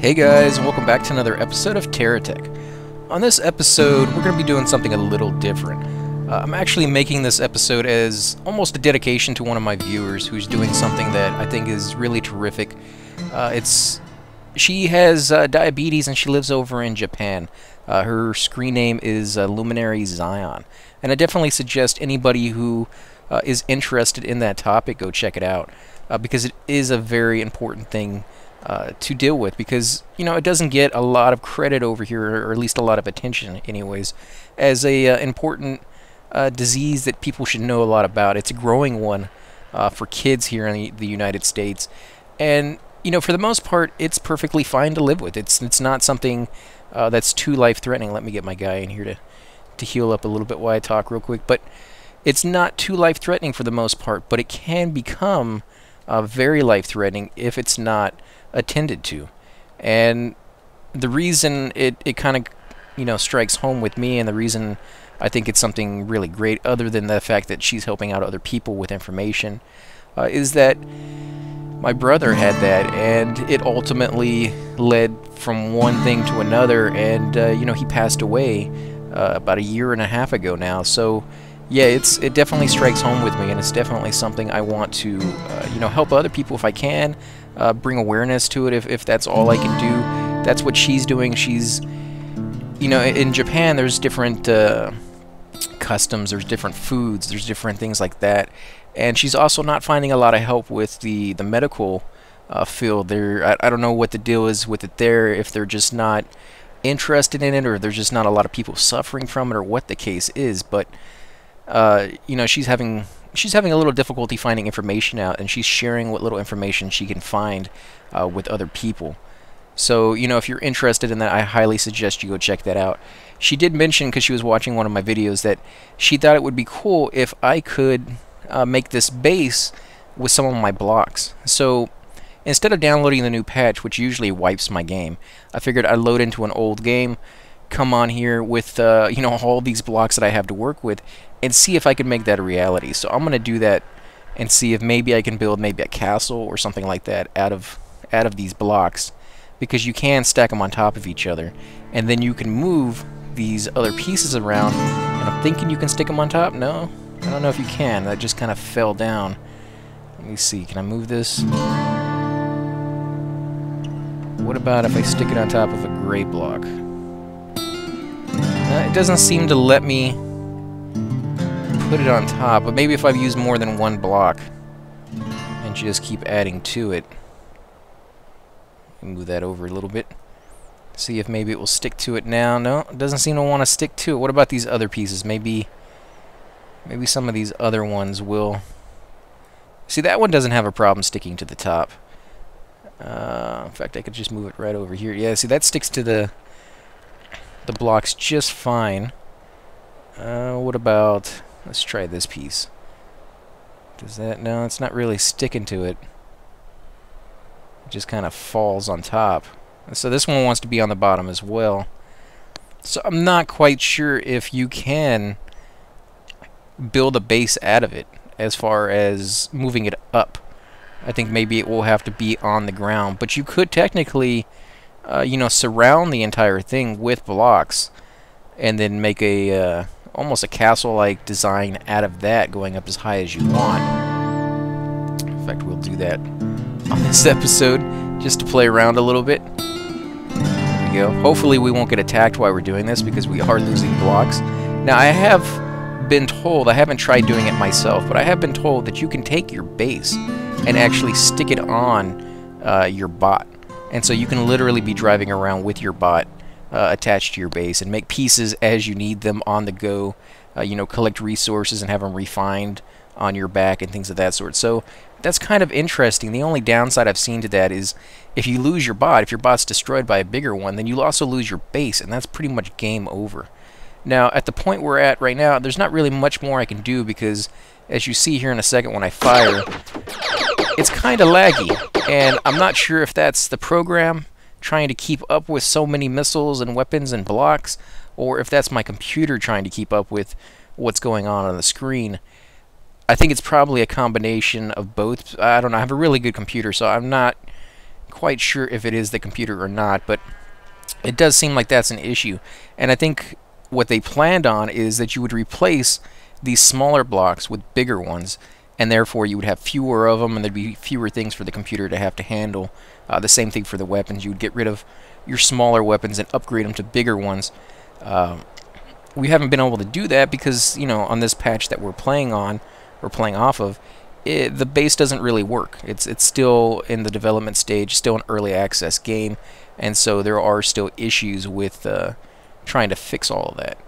Hey guys, and welcome back to another episode of Terra Tech. On this episode, we're going to be doing something a little different. I'm actually making this episode as almost a dedication to one of my viewers who's doing something that I think is really terrific. She has diabetes and she lives over in Japan. Her screen name is Luminary Zion, and I definitely suggest anybody who is interested in that topic go check it out, because it is a very important thing to deal with, because it doesn't get a lot of credit over here, or at least a lot of attention anyways, as a important disease that people should know a lot about. It's a growing one for kids here in the United States, and for the most part it's perfectly fine to live with. It's not something that's too life-threatening. Let me get my guy in here to heal up a little bit while I talk real quick. But it's not too life-threatening for the most part, but it can become very life-threatening if it's not attended to. And the reason it kind of strikes home with me, and the reason I think it's something really great, other than the fact that she's helping out other people with information, is that my brother had that, and it ultimately led from one thing to another, and he passed away about a year and a half ago now. So yeah, it definitely strikes home with me, and it's definitely something I want to help other people if I can, bring awareness to it if that's all I can do. That's what she's doing. She's in Japan there's different customs, there's different foods, there's different things like that, and she's also not finding a lot of help with the medical field there. I don't know what the deal is with it there, if they're just not interested in it, or there's just not a lot of people suffering from it, or what the case is. But she's having a little difficulty finding information out, and she's sharing what little information she can find with other people. So if you're interested in that, I highly suggest you go check that out. She did mention, because she was watching one of my videos, that she thought it would be cool if I could make this base with some of my blocks. So instead of downloading the new patch, which usually wipes my game, I figured I'd load into an old game, come on here with all these blocks that I have to work with, and see if I can make that a reality. So I'm gonna do that and see if maybe I can build maybe a castle or something like that out of these blocks, because you can stack them on top of each other, and then you can move these other pieces around, and I'm thinking you can stick them on top. No, I don't know if you can. That just kind of fell down. Let me see, can I move this? What about if I stick it on top of a gray block? It doesn't seem to let me put it on top, but maybe if I've used more than one block and just keep adding to it. Move that over a little bit. See if maybe it will stick to it now. No, it doesn't seem to want to stick to it. What about these other pieces? Maybe some of these other ones will. See, that one doesn't have a problem sticking to the top. In fact, I could just move it right over here. Yeah, see, that sticks to the blocks just fine. What about, let's try this piece. Does that? No, it's not really sticking to it. It just kind of falls on top. So this one wants to be on the bottom as well. So I'm not quite sure if you can build a base out of it as far as moving it up. I think maybe it will have to be on the ground, but you could technically surround the entire thing with blocks and then make a almost a castle-like design out of that, going up as high as you want. In fact, we'll do that on this episode just to play around a little bit. There we go. Hopefully we won't get attacked while we're doing this, because we are losing blocks. Now, I have been told, I haven't tried doing it myself, but I have been told that you can take your base and actually stick it on your bot. And so you can literally be driving around with your bot attached to your base and make pieces as you need them on the go. Collect resources and have them refined on your back and things of that sort. So that's kind of interesting. The only downside I've seen to that is if you lose your bot, if your bot's destroyed by a bigger one, then you also lose your base, and that's pretty much game over. Now, at the point we're at right now, there's not really much more I can do, because as you see here in a second when I fire, it's kind of laggy, and I'm not sure if that's the program trying to keep up with so many missiles and weapons and blocks, or if that's my computer trying to keep up with what's going on the screen. I think it's probably a combination of both. I don't know. I have a really good computer, so I'm not quite sure if it is the computer or not, but it does seem like that's an issue. And I think what they planned on is that you would replace these smaller blocks with bigger ones, and therefore you would have fewer of them, and there'd be fewer things for the computer to have to handle. The same thing for the weapons. You would get rid of your smaller weapons and upgrade them to bigger ones. We haven't been able to do that because, you know, on this patch that we're playing on, or playing off of, the base doesn't really work. It's still in the development stage, still an early access game, and so there are still issues with trying to fix all of that.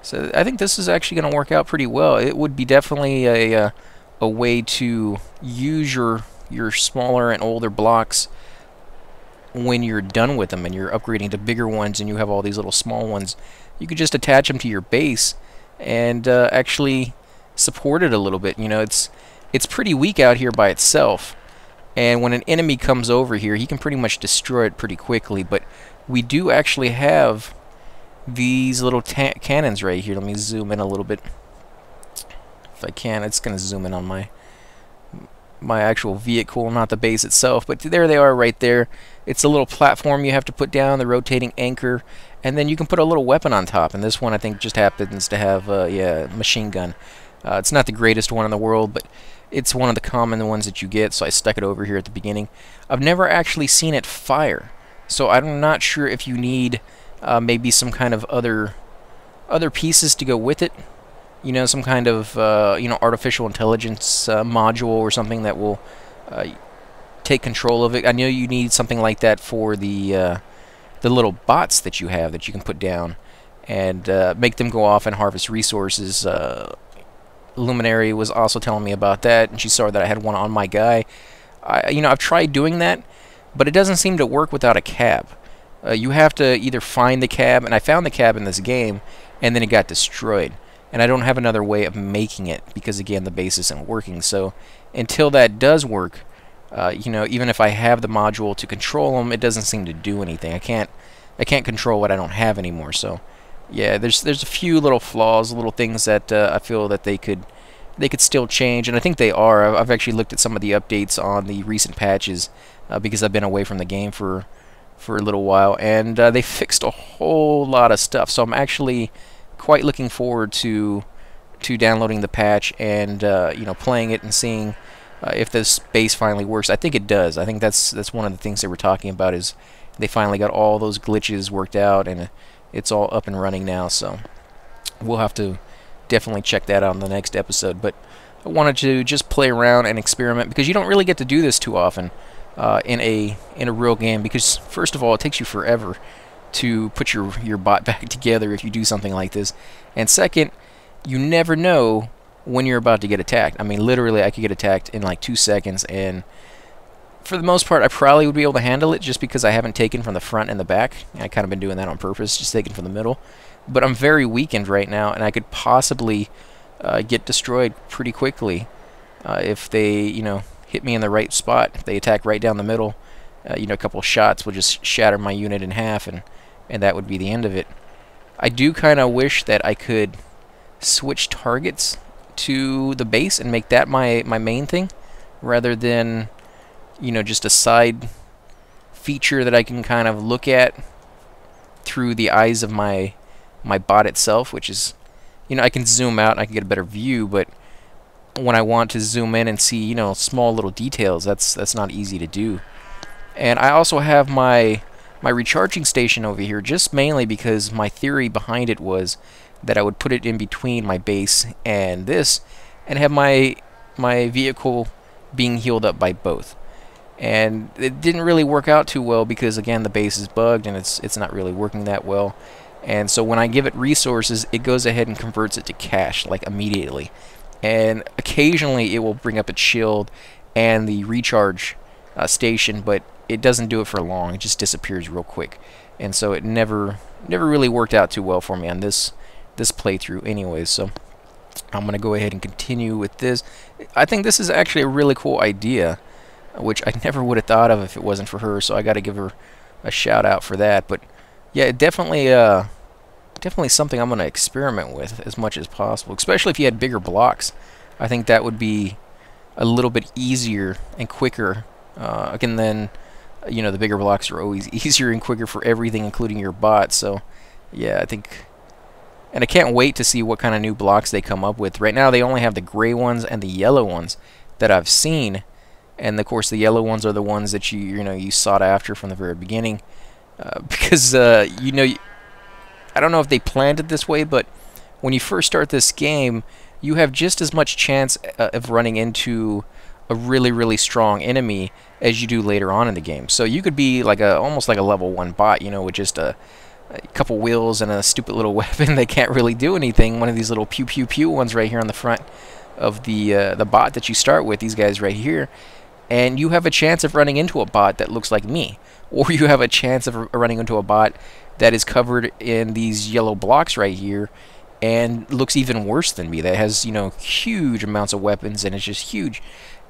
So I think this is actually going to work out pretty well. It would be definitely a way to use your smaller and older blocks when you're done with them and you're upgrading to bigger ones and you have all these little small ones. You could just attach them to your base and actually support it a little bit. You know, it's pretty weak out here by itself, and when an enemy comes over here, he can pretty much destroy it pretty quickly. But we do actually have these little cannons right here. Let me zoom in a little bit. If I can, it's going to zoom in on my actual vehicle, not the base itself, but there they are right there. It's a little platform you have to put down, the rotating anchor, and then you can put a little weapon on top, and this one I think just happens to have yeah, machine gun. It's not the greatest one in the world, but it's one of the common ones that you get, so I stuck it over here at the beginning. I've never actually seen it fire, so I'm not sure if you need maybe some kind of other pieces to go with it. You know, some kind of you know, artificial intelligence module or something that will take control of it. I know you need something like that for the little bots that you have that you can put down and make them go off and harvest resources. Luminary was also telling me about that, and she saw that I had one on my guy. You know, I've tried doing that, but it doesn't seem to work without a cab. You have to either find the cab, and I found the cab in this game, and then it got destroyed. And I don't have another way of making it because, again, the base isn't working. So until that does work, you know, even if I have the module to control them, it doesn't seem to do anything. I can't control what I don't have anymore. So yeah, there's a few little flaws, little things that I feel that they could still change, and I think they are. I've actually looked at some of the updates on the recent patches because I've been away from the game for a little while, and they fixed a whole lot of stuff. So I'm actually quite looking forward to downloading the patch and you know, playing it and seeing if this base finally works. I think it does. I think that's one of the things they were talking about, is they finally got all those glitches worked out and it's all up and running now. So we'll have to definitely check that out in the next episode. But I wanted to just play around and experiment because you don't really get to do this too often in a real game, because first of all, it takes you forever to put your bot back together if you do something like this, and second, you never know when you're about to get attacked. I mean, literally, I could get attacked in like 2 seconds, and for the most part, I probably would be able to handle it just because I haven't taken from the front and the back. I kind of been doing that on purpose, just taking from the middle. But I'm very weakened right now, and I could possibly get destroyed pretty quickly if they, you know, hit me in the right spot. If they attack right down the middle, you know, a couple of shots will just shatter my unit in half, and that would be the end of it. I do kind of wish that I could switch targets to the base and make that my main thing, rather than, you know, just a side feature that I can kind of look at through the eyes of my bot itself, which is, you know, I can zoom out and I can get a better view, but when I want to zoom in and see, you know, small little details, that's not easy to do. And I also have my recharging station over here, just mainly because my theory behind it was that I would put it in between my base and this and have my vehicle being healed up by both. And it didn't really work out too well because, again, the base is bugged and it's not really working that well. And so when I give it resources, it goes ahead and converts it to cash, like immediately. And occasionally it will bring up its shield and the recharge station, but it doesn't do it for long. It just disappears real quick. And so it never really worked out too well for me on this playthrough anyways. So I'm going to go ahead and continue with this. I think this is actually a really cool idea, which I never would have thought of if it wasn't for her, so I got to give her a shout out for that. But yeah, definitely something I'm going to experiment with as much as possible, especially if you had bigger blocks. I think that would be a little bit easier and quicker, again, than you know, the bigger blocks are always easier and quicker for everything, including your bot. So, yeah, I think... And I can't wait to see what kind of new blocks they come up with. Right now, they only have the gray ones and the yellow ones that I've seen. And, of course, the yellow ones are the ones that you sought after from the very beginning. Because, you know... I don't know if they planned it this way, but when you first start this game, you have just as much chance of running into a really, really strong enemy as you do later on in the game. So you could be like almost like a level 1 bot, you know, with just a couple wheels and a stupid little weapon that can't really do anything. One of these little pew pew pew ones right here on the front of the bot that you start with, these guys right here. And you have a chance of running into a bot that looks like me. Or you have a chance of running into a bot that is covered in these yellow blocks right here and looks even worse than me. That has, you know, huge amounts of weapons and it's just huge.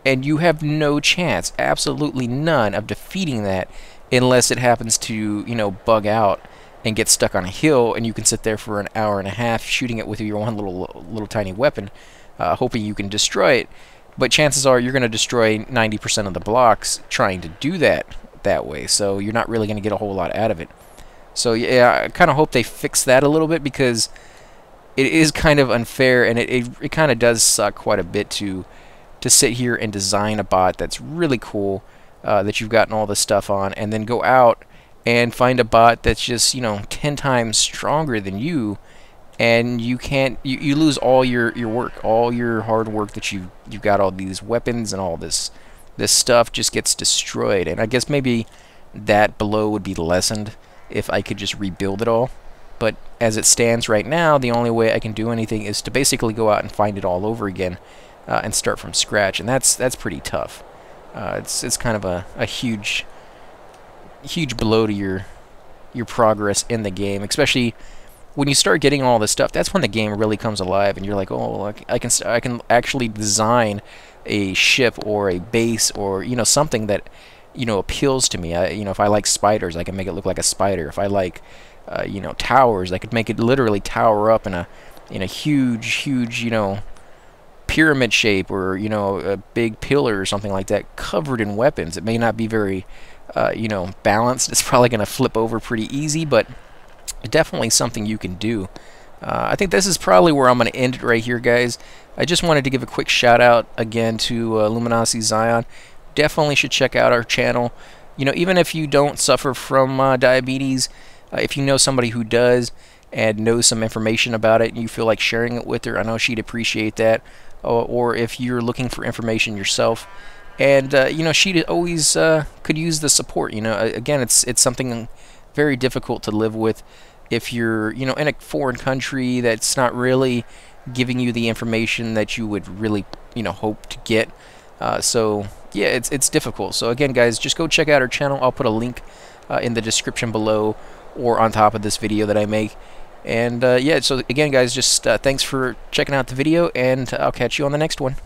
And you have no chance, absolutely none, of defeating that unless it happens to, you know, bug out and get stuck on a hill, and you can sit there for an hour and a half shooting it with your one little tiny weapon, hoping you can destroy it. But chances are you're going to destroy 90% of the blocks trying to do that way, so you're not really going to get a whole lot out of it. So yeah, I kind of hope they fix that a little bit, because it is kind of unfair, and it kind of does suck quite a bit to sit here and design a bot that's really cool, that you've gotten all this stuff on, and then go out and find a bot that's just, you know, 10 times stronger than you, and you lose all your work, all your hard work that you've got. All these weapons and all this stuff just gets destroyed. And I guess maybe that blow would be lessened if I could just rebuild it all. But as it stands right now, the only way I can do anything is to basically go out and find it all over again, and start from scratch, and that's pretty tough. It's kind of a huge blow to your progress in the game, especially when you start getting all this stuff. That's when the game really comes alive, and you're like, oh, I can actually design a ship or a base, or, you know, something that, you know, appeals to me. You know, if I like spiders, I can make it look like a spider. If I like you know, towers, I could make it literally tower up in a huge, you know, pyramid shape, or, you know, a big pillar or something like that covered in weapons. It may not be very you know, balanced. It's probably going to flip over pretty easy, but definitely something you can do. I think this is probably where I'm going to end it right here, guys. I just wanted to give a quick shout out again to Luminosity Zion. Definitely should check out our channel. You know, even if you don't suffer from diabetes, if you know somebody who does and knows some information about it and you feel like sharing it with her, I know she'd appreciate that. Or if you're looking for information yourself, and you know, she always could use the support. You know, again, it's something very difficult to live with if you're, you know, in a foreign country that's not really giving you the information that you would really, you know, hope to get. So yeah, it's difficult. So again, guys, just go check out our channel. I'll put a link in the description below or on top of this video that I make. And yeah, so again, guys, just thanks for checking out the video, and I'll catch you on the next one.